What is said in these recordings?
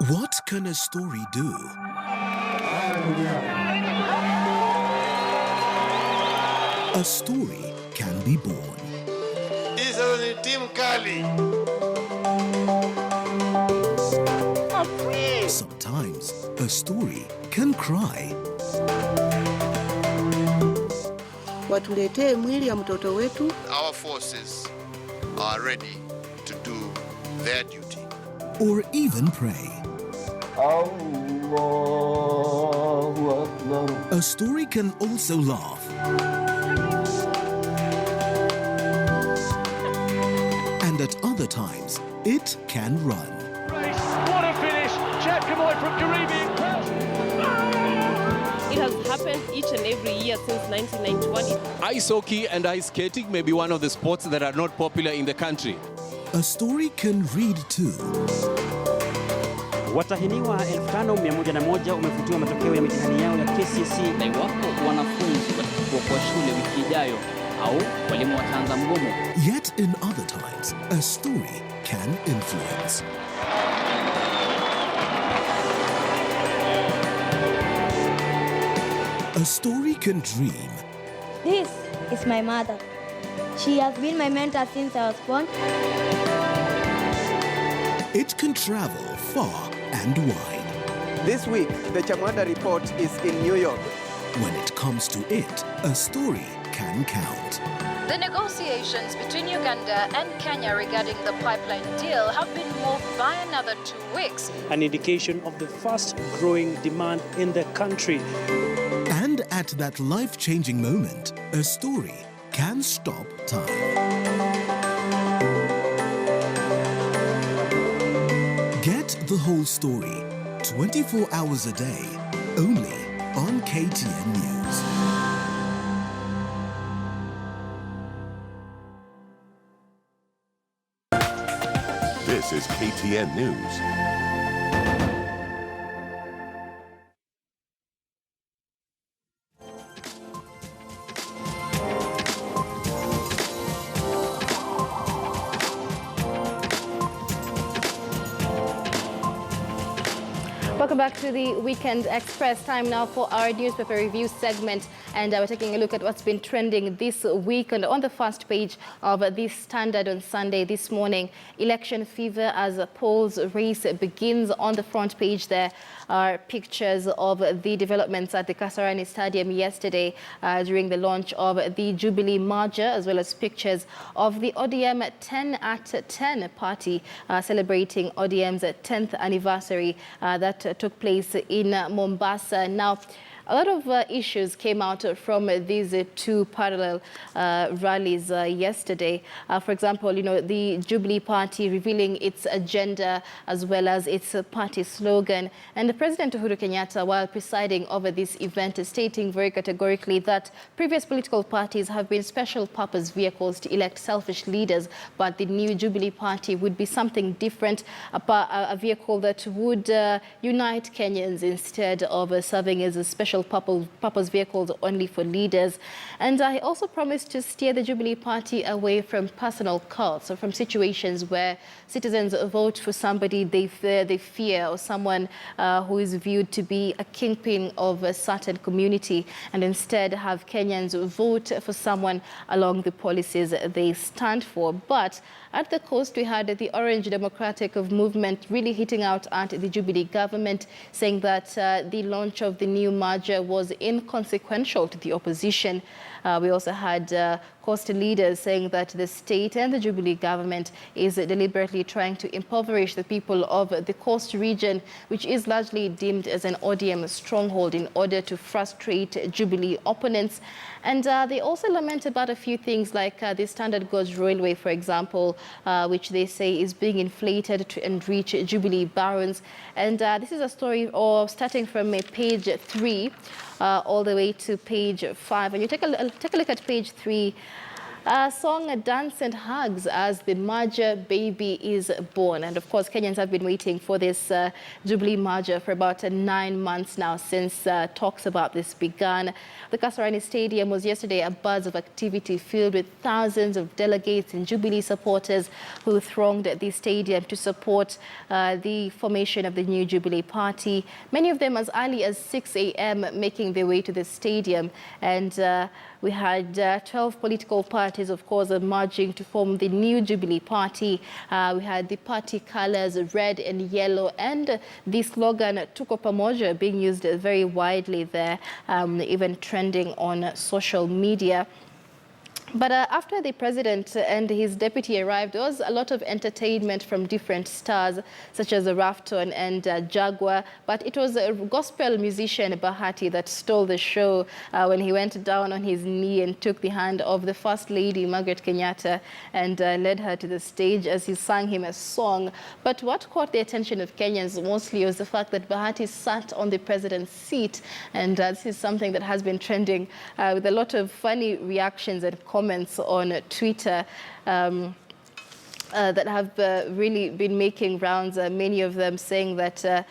What can a story do? A story can be born. Sometimes a story can cry. Watuletee mwili ya mtoto wetu. Our forces are ready to do their duty. Or even pray. A story can also laugh. And at other times, it can run. What a finish! Chad Kamoy from Caribbean Cross. It has happened each and every year since 1991. Ice hockey and ice skating may be one of the sports that are not popular in the country. A story can read too. Watahiniwa 5101 umefutiwa matokeo ya mitihani yao ya KCSE. Na iwapo wanafunzi watakuwa kwa shule wiki ijayo au walimu wataanza mgomo. Yet in other times, a story can influence. A story can dream. This is my mother. She has been my mentor since I was born. It can travel far and wide. This week, the Chamanda report is in New York. When it comes to it, a story can count. The negotiations between Uganda and Kenya regarding the pipeline deal have been moved by another 2 weeks. An indication of the fast-growing demand in the country. And at that life-changing moment, a story can stop time. Get the whole story, 24 hours a day, only on KTN News. This is KTN News. Welcome back to the Weekend Express. Time now for our newspaper review segment, and we're taking a look at what's been trending this week. And on the first page of the Standard on Sunday this morning, election fever as polls race begins. On the front page there are pictures of the developments at the Kasarani Stadium yesterday during the launch of the Jubilee merger, as well as pictures of the ODM 10 at 10 party celebrating ODM's 10th anniversary that took place in Mombasa. Now, a lot of issues came out from these two parallel rallies yesterday. For example, the Jubilee Party revealing its agenda as well as its party slogan. And the President Uhuru Kenyatta, while presiding over this event, is stating very categorically that previous political parties have been special purpose vehicles to elect selfish leaders, but the new Jubilee Party would be something different, a vehicle that would unite Kenyans instead of serving as a special purpose vehicles only for leaders. And I also promised to steer the Jubilee Party away from personal cults, so from situations where citizens vote for somebody they fear or someone who is viewed to be a kingpin of a certain community, and instead have Kenyans vote for someone along the policies they stand for. But at the coast, we had the Orange Democratic Movement really hitting out at the Jubilee government, saying that the launch of the new merger was inconsequential to the opposition. We also had coast leaders saying that the state and the Jubilee government is deliberately trying to impoverish the people of the coast region, which is largely deemed as an ODM stronghold, in order to frustrate Jubilee opponents. And they also lament about a few things like the Standard Gauge Railway, for example, which they say is being inflated to enrich Jubilee barons. And this is a story starting from page 3 all the way to page 5. And you take a look at page 3. Song, dance and hugs as the merger baby is born. And of course, Kenyans have been waiting for this Jubilee merger for about 9 months now since talks about this began. The Kasarani Stadium was yesterday a buzz of activity filled with thousands of delegates and Jubilee supporters who thronged the stadium to support the formation of the new Jubilee Party. Many of them as early as 6 a.m. making their way to the stadium. And we had 12 political parties, of course, merging to form the new Jubilee Party. We had the party colors, red and yellow, and the slogan "Tuko Pamoja" being used very widely there, even trending on social media. But after the president and his deputy arrived, there was a lot of entertainment from different stars, such as Rafton and Jaguar. But it was a gospel musician, Bahati, that stole the show when he went down on his knee and took the hand of the First Lady, Margaret Kenyatta, and led her to the stage as he sang him a song. But what caught the attention of Kenyans mostly was the fact that Bahati sat on the president's seat. And this is something that has been trending with a lot of funny reactions and comments on Twitter that have really been making rounds, many of them saying that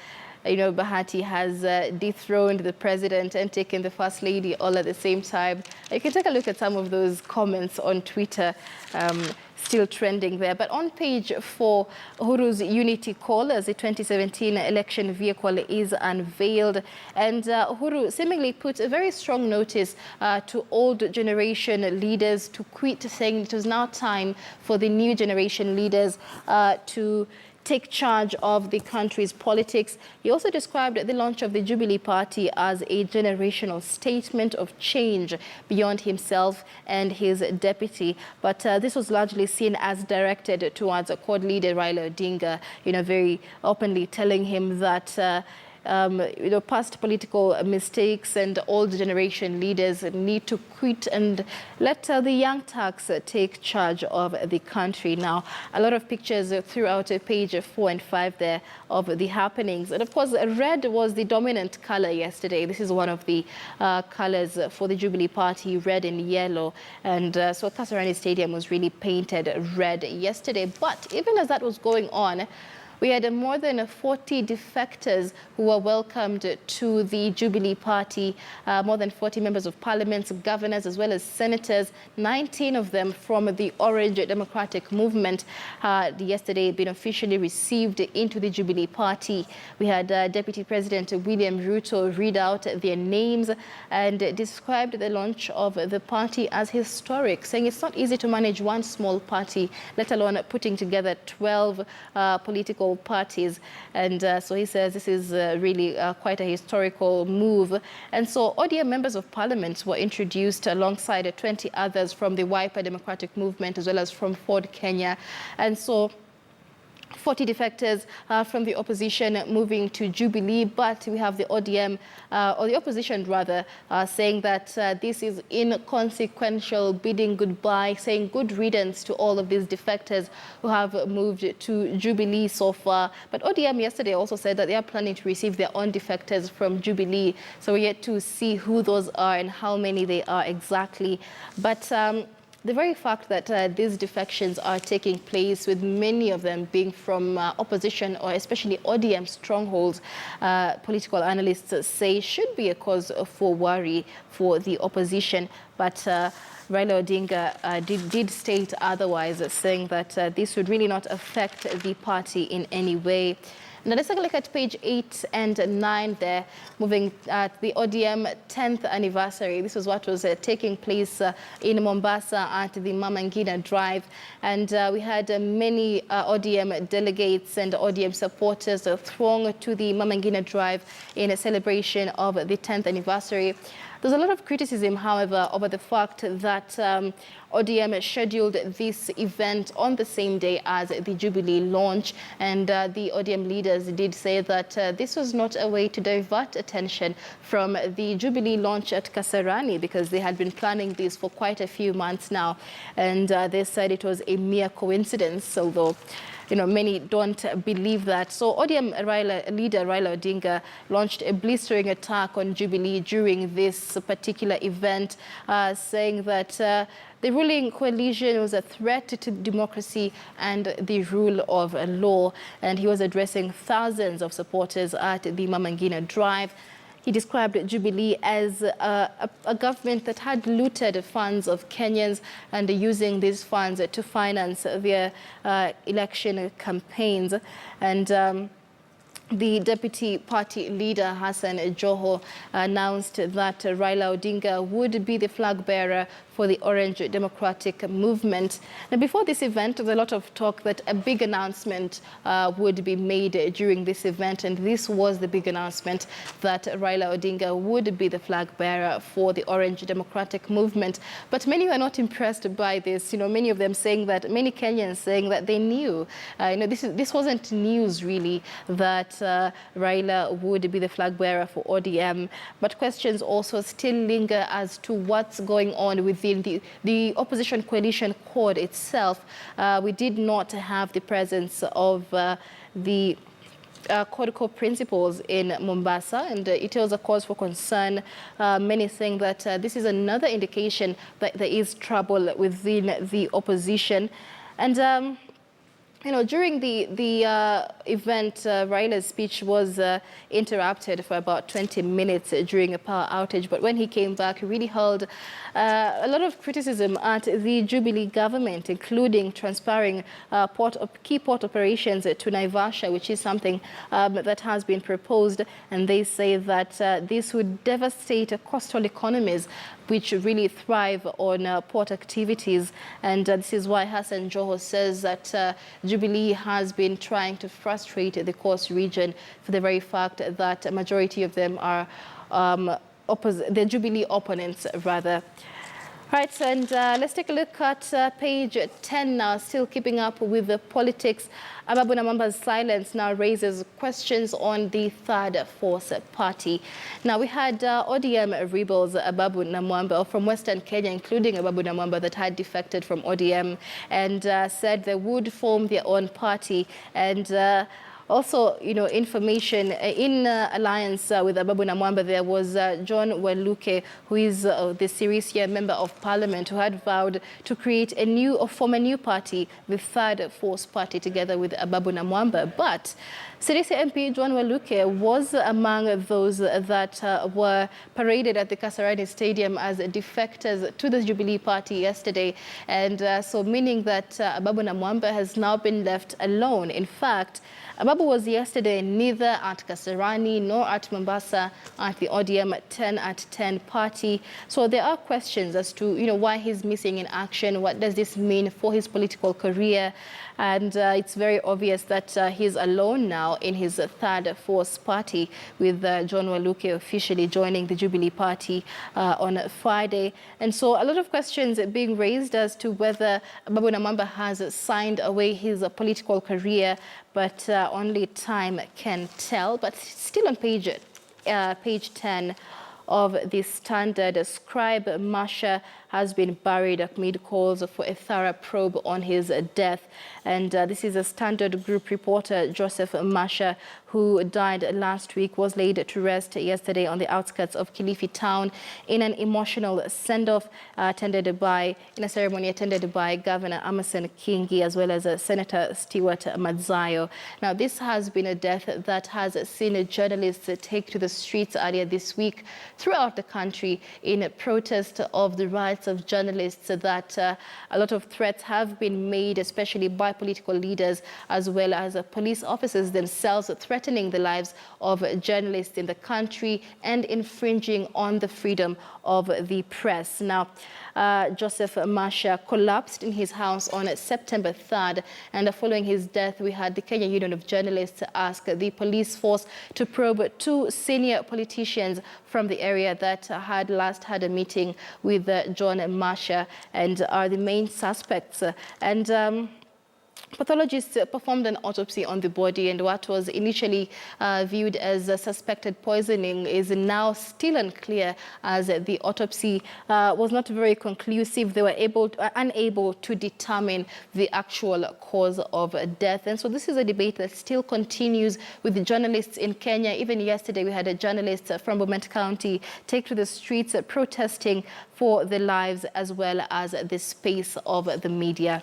Bahati has dethroned the president and taken the First Lady all at the same time. You can take a look at some of those comments on Twitter, still trending there. But on page 4, Uhuru's Unity Call as the 2017 election vehicle is unveiled. And Uhuru seemingly put a very strong notice to old generation leaders to quit, saying it was now time for the new generation leaders to take charge of the country's politics. He also described the launch of the Jubilee Party as a generational statement of change beyond himself and his deputy. But this was largely seen as directed towards a Quad leader, Raila Odinga, very openly telling him that past political mistakes and old generation leaders need to quit and let the young Turks take charge of the country. Now, a lot of pictures throughout page 4 and 5 there of the happenings. And of course, red was the dominant color yesterday. This is one of the colors for the Jubilee Party, red and yellow. And so Kasarani Stadium was really painted red yesterday. But even as that was going on, we had more than 40 defectors who were welcomed to the Jubilee Party, more than 40 members of parliament, governors, as well as senators, 19 of them from the Orange Democratic Movement, yesterday been officially received into the Jubilee Party. We had Deputy President William Ruto read out their names and described the launch of the party as historic, saying it's not easy to manage one small party, let alone putting together 12 political parties. And so he says this is really quite a historical move. And so ODM members of parliament were introduced alongside 20 others from the Wiper Democratic Movement as well as from Ford Kenya. And so 40 defectors from the opposition moving to Jubilee, but we have the ODM, or the opposition rather, saying that this is inconsequential, bidding goodbye, saying good riddance to all of these defectors who have moved to Jubilee so far. But ODM yesterday also said that they are planning to receive their own defectors from Jubilee. So we're yet to see who those are and how many they are exactly. But the very fact that these defections are taking place, with many of them being from opposition or especially ODM strongholds, political analysts say should be a cause for worry for the opposition. But Raila Odinga did state otherwise, saying that this would really not affect the party in any way. Now let's take a look at page 8 and 9 there, moving at the ODM 10th anniversary. This was what was taking place in Mombasa at the Mama Ngina Drive. And we had many ODM delegates and ODM supporters throng to the Mama Ngina Drive in a celebration of the 10th anniversary. There's a lot of criticism, however, over the fact that ODM scheduled this event on the same day as the Jubilee launch. And the ODM leaders did say that this was not a way to divert attention from the Jubilee launch at Kasarani, because they had been planning this for quite a few months now. And they said it was a mere coincidence, although many don't believe that. So ODM leader Raila Odinga launched a blistering attack on Jubilee during this particular event, saying that the ruling coalition was a threat to democracy and the rule of law. And he was addressing thousands of supporters at the Mama Ngina Drive. He described Jubilee as a government that had looted funds of Kenyans and using these funds to finance their election campaigns. And the deputy party leader, Hassan Joho, announced that Raila Odinga would be the flag bearer for the Orange Democratic Movement. Now, before this event, there was a lot of talk that a big announcement would be made during this event, and this was the big announcement that Raila Odinga would be the flag bearer for the Orange Democratic Movement. But many were not impressed by this. Many of them saying that, many Kenyans saying that they knew. This wasn't news really, that Raila would be the flag bearer for ODM. But questions also still linger as to what's going on within the opposition coalition cord itself. We did not have the presence of the Codico principals in Mombasa, and it was a cause for concern. Many saying that this is another indication that there is trouble within the opposition. And during the event, Raila's speech was interrupted for about 20 minutes during a power outage. But when he came back, he really hurled a lot of criticism at the Jubilee government, including transferring key port operations to Naivasha, which is something that has been proposed. And they say that this would devastate coastal economies, which really thrive on port activities. And this is why Hassan Joho says that Jubilee has been trying to frustrate the coast region for the very fact that a majority of them are the Jubilee opponents, rather. Right, and let's take a look at page 10 now, still keeping up with the politics. Ababu Namwamba's silence now raises questions on the third force party. Now, we had ODM rebels Ababu Namwamba from Western Kenya, including Ababu Namwamba, that had defected from ODM and said they would form their own party. And also, information in alliance with Ababu Namwamba, there was John Waluke, who is the Sirisia Member of Parliament, who had vowed to create form a new party, the Third Force Party, together with Ababu Namwamba. But Sirisia MP John Waluke was among those that were paraded at the Kasarani Stadium as defectors to the Jubilee Party yesterday. And so meaning that Ababu Namwamba has now been left alone. In fact, Ababu was yesterday neither at Kasarani nor at Mombasa at the ODM 10 at 10 party. So there are questions as to why he's missing in action. What does this mean for his political career? And it's very obvious that he's alone now in his third force party, with John Waluke officially joining the Jubilee Party on Friday. And so a lot of questions being raised as to whether Ababu Namwamba has signed away his political career, but only time can tell. But still on page 10 of the Standard, Scribe Masha has been buried amid calls for a thorough probe on his death. And this is a Standard Group reporter, Joseph Masha, who died last week, was laid to rest yesterday on the outskirts of Kilifi town in an emotional send-off in a ceremony attended by Governor Amason Kingi as well as Senator Stewart Madzayo. Now, this has been a death that has seen journalists take to the streets earlier this week throughout the country in protest of the rights of journalists, that a lot of threats have been made, especially by political leaders as well as police officers themselves, threatening the lives of journalists in the country and infringing on the freedom of the press. Now, Joseph Masha collapsed in his house on September 3rd, and following his death, we had the Kenya Union of Journalists ask the police force to probe two senior politicians from the area that had last had a meeting with John Masha and are the main suspects. And Pathologists performed an autopsy on the body, and what was initially viewed as a suspected poisoning is now still unclear, as the autopsy was not very conclusive. They were unable to determine the actual cause of death. And so this is a debate that still continues with the journalists in Kenya. Even yesterday, we had a journalist from Bomet County take to the streets protesting for their lives as well as the space of the media.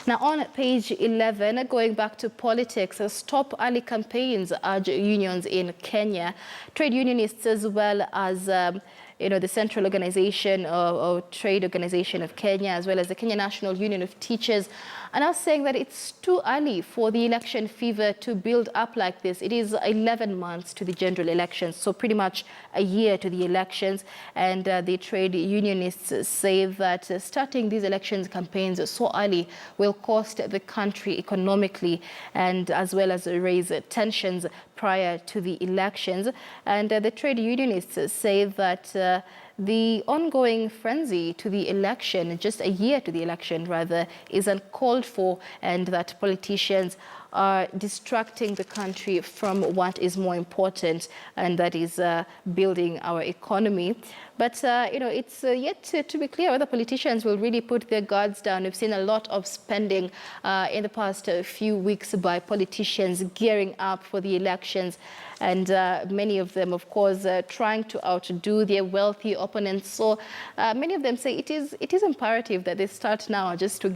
Now, on page 11, going back to politics, Stop Early campaigns urge unions in Kenya. Trade unionists, as well as the Central Organization or Trade Organization of Kenya, as well as the Kenya National Union of Teachers, are now saying that it's too early for the election fever to build up like this. It is 11 months to the general elections, so pretty much a year to the elections. And the trade unionists say that starting these elections campaigns so early will cost the country economically, and as well as raise tensions prior to the elections. And the trade unionists say that the ongoing frenzy to the election, just a year to the election rather, is uncalled for, and that politicians are distracting the country from what is more important, and that is building our economy. But, it's yet to be clear whether politicians will really put their guards down. We've seen a lot of spending in the past few weeks by politicians gearing up for the elections, and many of them, of course, trying to outdo their wealthy opponents. So many of them say it is imperative that they start now just to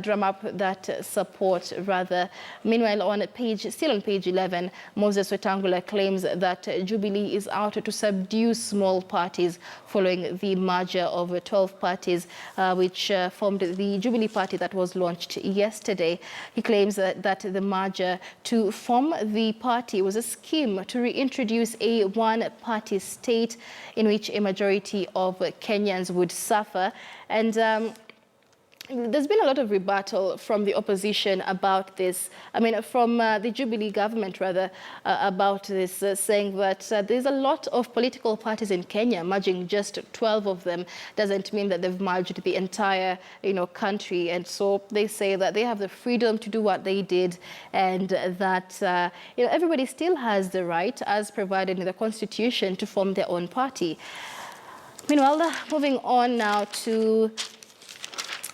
drum up that support rather. Meanwhile, still on page 11, Moses Wetangula claims that Jubilee is out to subdue small parties following the merger of 12 parties which formed the Jubilee Party that was launched yesterday. He claims that the merger to form the party was a scheme to reintroduce a one-party state in which a majority of Kenyans would suffer. And there's been a lot of rebuttal from the opposition about this. I mean, from the Jubilee government, rather, about this, saying that there's a lot of political parties in Kenya. Merging just 12 of them doesn't mean that they've merged the entire, country. And so they say that they have the freedom to do what they did, and that, everybody still has the right, as provided in the Constitution, to form their own party. Meanwhile, moving on now to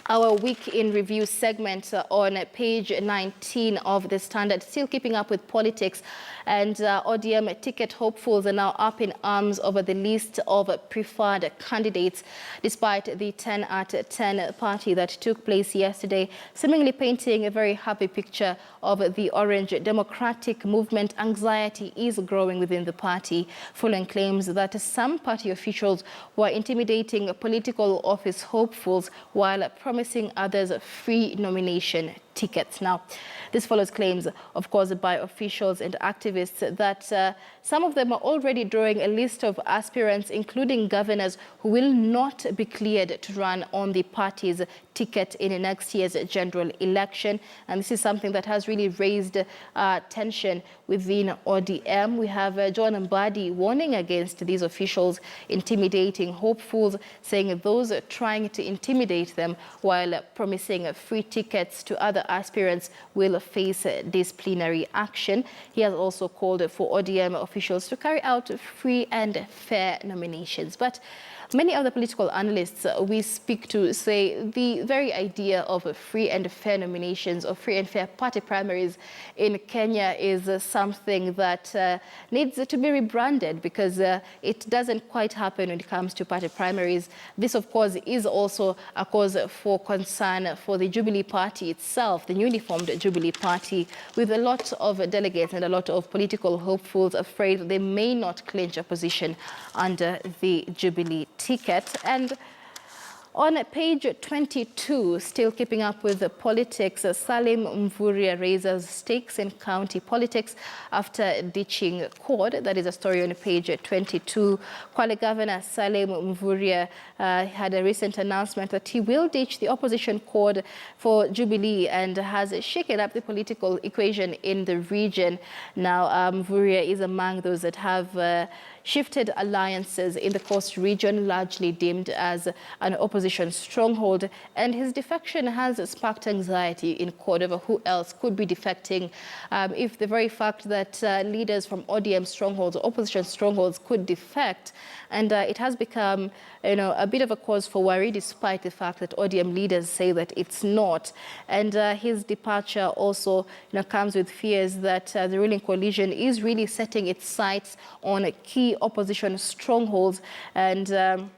our Week in Review segment on page 19 of the Standard, still keeping up with politics. And ODM ticket hopefuls are now up in arms over the list of preferred candidates, despite the 10 at 10 party that took place yesterday, seemingly painting a very happy picture of the Orange Democratic Movement. Anxiety is growing within the party, following claims that some party officials were intimidating political office hopefuls while promising others free nomination tickets. Now, this follows claims, of course, by officials and activists that some of them are already drawing a list of aspirants, including governors, who will not be cleared to run on the party's ticket in next year's general election. And this is something that has really raised tension within ODM. We have John Mbadi warning against these officials intimidating hopefuls, saying those trying to intimidate them while promising free tickets to other aspirants will face disciplinary action. He has also called for ODM officials to carry out free and fair nominations. But many of the political analysts we speak to say the very idea of free and fair nominations or free and fair party primaries in Kenya is something that needs to be rebranded, because it doesn't quite happen when it comes to party primaries. This, of course, is also a cause for concern for the Jubilee Party itself, the newly formed Jubilee Party, with a lot of delegates and a lot of political hopefuls afraid they may not clinch a position under the Jubilee ticket. And on page 22, still keeping up with the politics, Salim Mvurya raises stakes in county politics after ditching CORD. That is a story on page 22. Kwale Governor Salim Mvurya had a recent announcement that he will ditch the opposition CORD for Jubilee, and has shaken up the political equation in the region. Now, Mvurya is among those that have shifted alliances in the coast region, largely deemed as an opposition stronghold, and his defection has sparked anxiety in court over who else could be defecting. If the very fact that leaders from ODM strongholds, opposition strongholds, could defect, and it has become, a bit of a cause for worry, despite the fact that ODM leaders say that it's not. And his departure also, comes with fears that the ruling coalition is really setting its sights on key opposition strongholds. And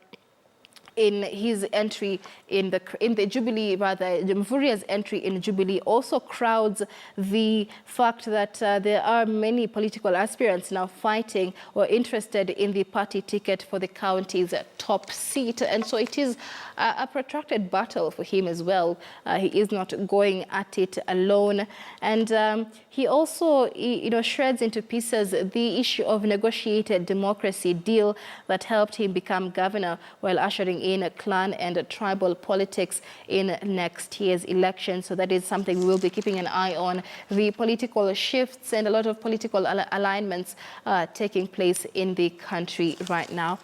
in his entry in the Jubilee, Mvurya's entry in Jubilee also crowds the fact that there are many political aspirants now fighting or interested in the party ticket for the county's top seat. And so it is a protracted battle for him as well. He is not going at it alone. And he also, shreds into pieces the issue of negotiated democracy deal that helped him become governor while ushering in clan and tribal politics in next year's election. So that is something we will be keeping an eye on. The political shifts and a lot of political alignments taking place in the country right now.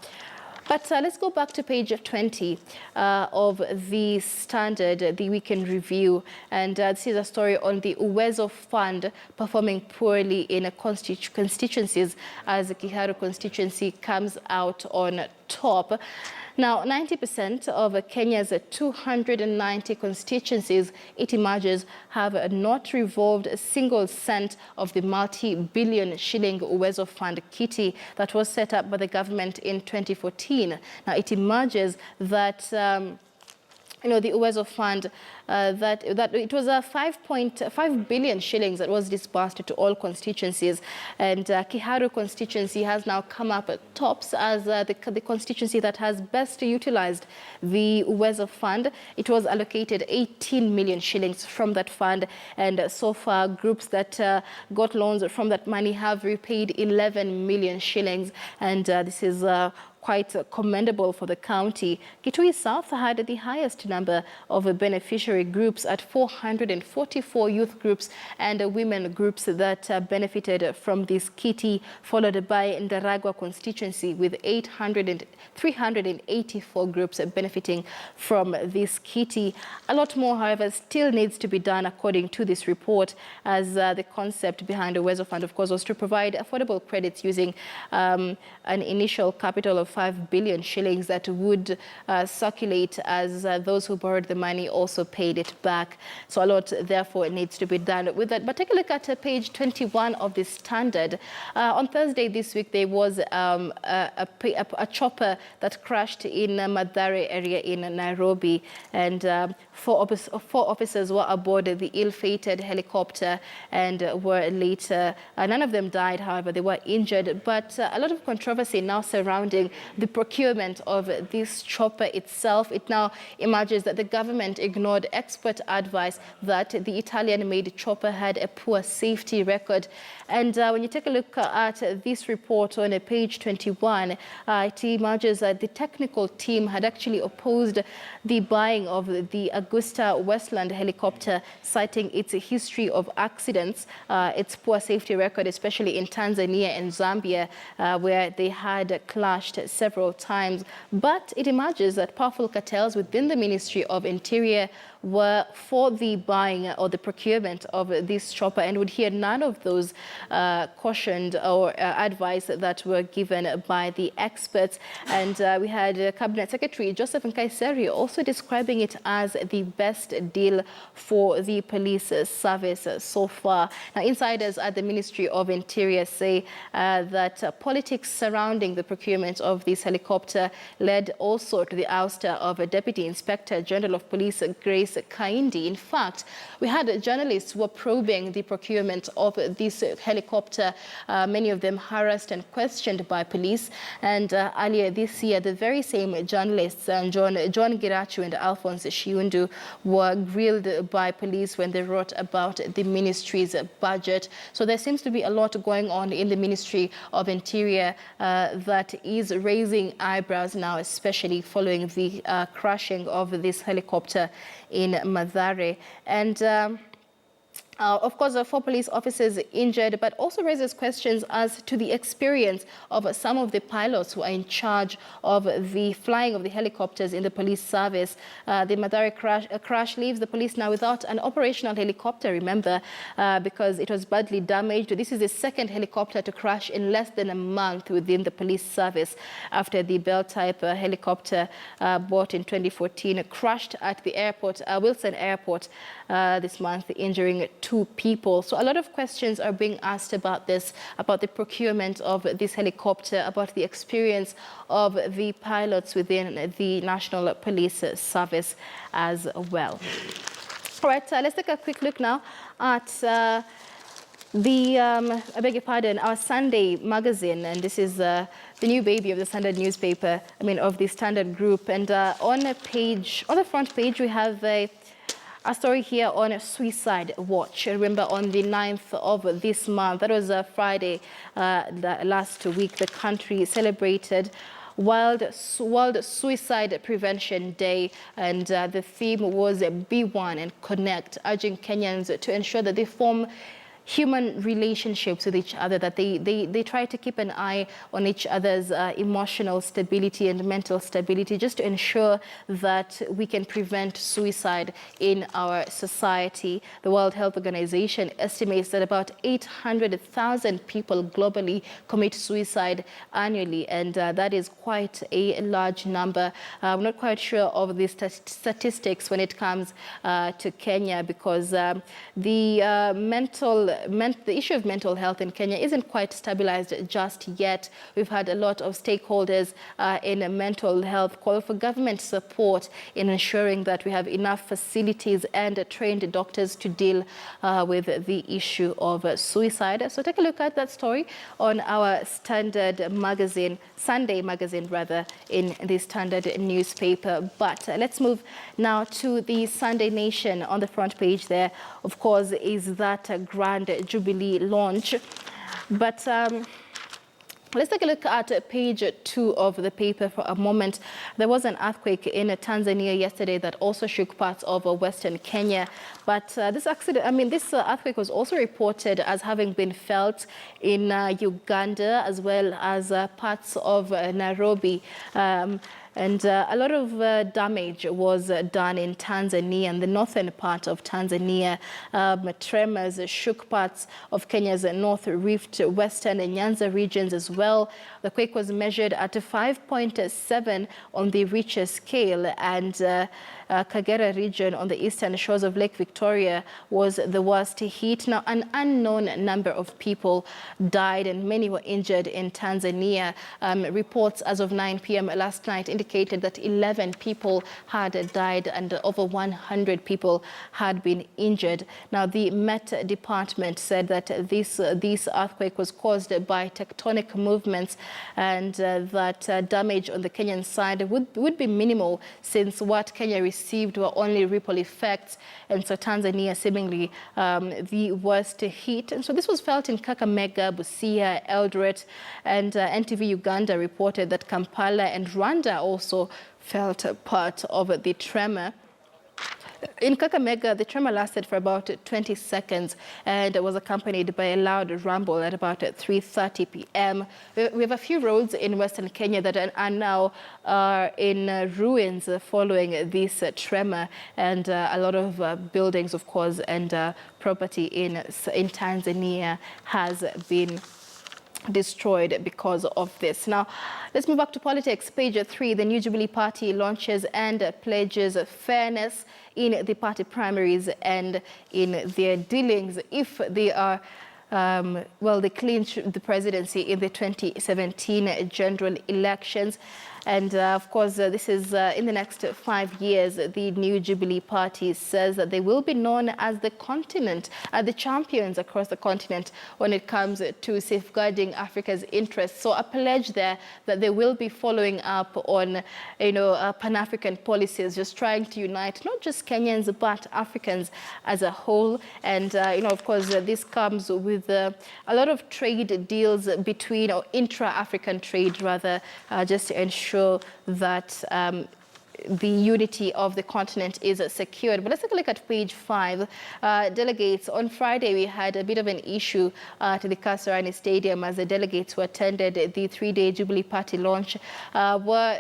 But let's go back to page 20 of the Standard, the weekend review. And this is a story on the Uwezo Fund performing poorly in constituencies as the Kiharu constituency comes out on top. Now, 90% of Kenya's 290 constituencies, it emerges, have not revolved a single cent of the multi-billion shilling Uwezo Fund kitty that was set up by the government in 2014. Now, it emerges that the Uwezo Fund, that it was a 5.5 billion shillings that was disbursed to all constituencies. And Kiharu constituency has now come up at tops as the constituency that has best utilized the Uwezo Fund. It was allocated 18 million shillings from that fund. And so far, groups that got loans from that money have repaid 11 million shillings. And this is quite commendable for the county. Kitui South had the highest number of beneficiary groups at 444 youth groups and women groups that benefited from this kitty, followed by Ndaragwa constituency with 384 groups benefiting from this kitty. A lot more, however, still needs to be done according to this report, as the concept behind the Uwezo Fund, of course, was to provide affordable credits using an initial capital of 5 billion shillings that would circulate as those who borrowed the money also paid it back. So a lot, therefore, needs to be done with that. But take a look at page 21 of the Standard. On Thursday this week, there was a chopper that crashed in Mathare area in Nairobi, and four officers were aboard the ill-fated helicopter and were later, none of them died, however, they were injured. But a lot of controversy now surrounding the procurement of this chopper itself. It now emerges that the government ignored expert advice that the Italian-made chopper had a poor safety record. And when you take a look at this report on page 21, it emerges that the technical team had actually opposed the buying of the Augusta Westland helicopter, citing its history of accidents, its poor safety record, especially in Tanzania and Zambia, where they had clashed several times. But it emerges that powerful cartels within the Ministry of Interior were for the buying or the procurement of this chopper, and would hear none of those cautioned or advice that were given by the experts. And we had Cabinet Secretary Joseph Nkaissery also describing it as the best deal for the police service so far. Now, insiders at the Ministry of Interior say that politics surrounding the procurement of this helicopter led also to the ouster of a Deputy Inspector General of Police, Grace Kaindi. In fact, we had journalists who were probing the procurement of this helicopter, many of them harassed and questioned by police. And earlier this year, the very same journalists, John Girachu and Alphonse Shiundu, were grilled by police when they wrote about the ministry's budget. So there seems to be a lot going on in the Ministry of Interior that is raising eyebrows now, especially following the crashing of this helicopter in Mathare. And Of course, 4 police officers injured, but also raises questions as to the experience of some of the pilots who are in charge of the flying of the helicopters in the police service. The Mathare crash leaves the police now without an operational helicopter, remember, because it was badly damaged. This is the second helicopter to crash in less than a month within the police service after the Bell-type helicopter bought in 2014 crashed at the airport, Wilson Airport this month, injuring 2 people. So a lot of questions are being asked about this, about the procurement of this helicopter, about the experience of the pilots within the National Police Service as well. All right, let's take a quick look now at I beg your pardon, our Sunday magazine, and this is the new baby of the Standard newspaper, of the Standard Group. And on the front page, we have a story here on suicide watch. Remember, on the 9th of this month, that was Friday last week, the country celebrated World Suicide Prevention Day, and the theme was Be One and Connect, urging Kenyans to ensure that they form human relationships with each other, that they try to keep an eye on each other's emotional stability and mental stability, just to ensure that we can prevent suicide in our society. The World Health Organization estimates that about 800,000 people globally commit suicide annually, and that is quite a large number. I'm not quite sure of the statistics when it comes to Kenya, because the issue of mental health in Kenya isn't quite stabilized just yet. We've had a lot of stakeholders in mental health call for government support in ensuring that we have enough facilities and trained doctors to deal with the issue of suicide. So take a look at that story on our Standard magazine, Sunday magazine rather, in the Standard newspaper. But let's move now to the Sunday Nation. On the front page there, of course, is that grand Jubilee launch. But let's take a look at page 2 of the paper for a moment. There was an earthquake in Tanzania yesterday that also shook parts of Western Kenya. But this earthquake was also reported as having been felt in Uganda, as well as parts of Nairobi. And a lot of damage was done in Tanzania and the northern part of Tanzania. Tremors shook parts of Kenya's North Rift, Western and Nyanza regions as well. The quake was measured at 5.7 on the Richter scale, and Kagera region on the eastern shores of Lake Victoria was the worst hit. Now, an unknown number of people died and many were injured in Tanzania. Reports as of 9 p.m. last night indicated that 11 people had died and over 100 people had been injured. Now, the Met Department said that this earthquake was caused by tectonic movements, and that damage on the Kenyan side would be minimal, since what Kenya received were only ripple effects, and so Tanzania seemingly the worst hit. And so this was felt in Kakamega, Busia, Eldoret, and NTV Uganda reported that Kampala and Rwanda also felt part of the tremor. In Kakamega, the tremor lasted for about 20 seconds and was accompanied by a loud rumble at about 3:30 p.m. We have a few roads in Western Kenya that are now in ruins following this tremor, and a lot of buildings, of course, and property in Tanzania has been destroyed because of this. Now, let's move back to politics. Page 3, the New Jubilee Party launches and pledges fairness in the party primaries and in their dealings if they are they clinch the presidency in the 2017 general elections. And of course, this is in the next 5 years. The New Jubilee Party says that they will be known as the continent, the champions across the continent when it comes to safeguarding Africa's interests. So a pledge there that they will be following up on, Pan-African policies, just trying to unite not just Kenyans but Africans as a whole. And of course, this comes with a lot of trade deals between, or intra-African trade rather, just to ensure that the unity of the continent is secured. But let's take a look at page 5. Delegates, on Friday we had a bit of an issue to the Kasarani Stadium as the delegates who attended the 3-day Jubilee Party launch were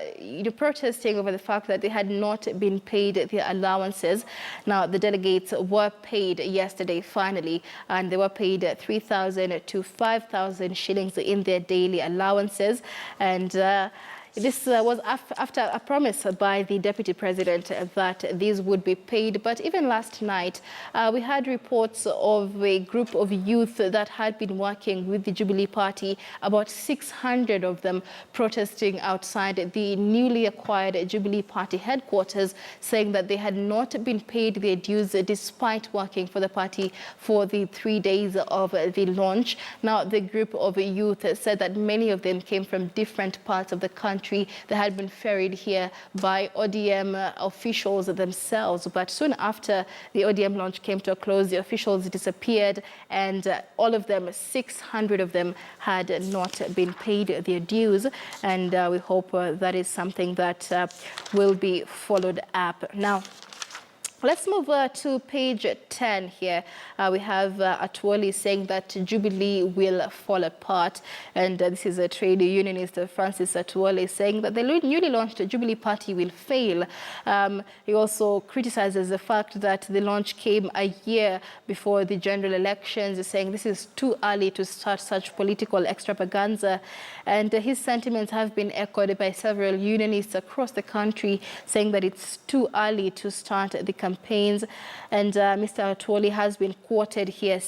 protesting over the fact that they had not been paid their allowances. Now, the delegates were paid yesterday finally, and they were paid 3,000 to 5,000 shillings in their daily allowances. And this was after a promise by the Deputy President that these would be paid. But even last night, we had reports of a group of youth that had been working with the Jubilee Party, about 600 of them protesting outside the newly acquired Jubilee Party headquarters, saying that they had not been paid their dues despite working for the party for the 3 days of the launch. Now, the group of youth said that many of them came from different parts of the country. They had been ferried here by ODM officials themselves, but soon after the ODM launch came to a close, the officials disappeared, and all of them, 600 of them, had not been paid their dues, and we hope that is something that will be followed up. Now, let's move to page 10 here. We have Atwoli saying that Jubilee will fall apart. And this is a trade unionist, Francis Atwoli, saying that the newly launched Jubilee Party will fail. He also criticizes the fact that the launch came a year before the general elections, saying this is too early to start such political extravaganza. And his sentiments have been echoed by several unionists across the country, saying that it's too early to start the campaigns. And Mr. Atwoli has been quoted here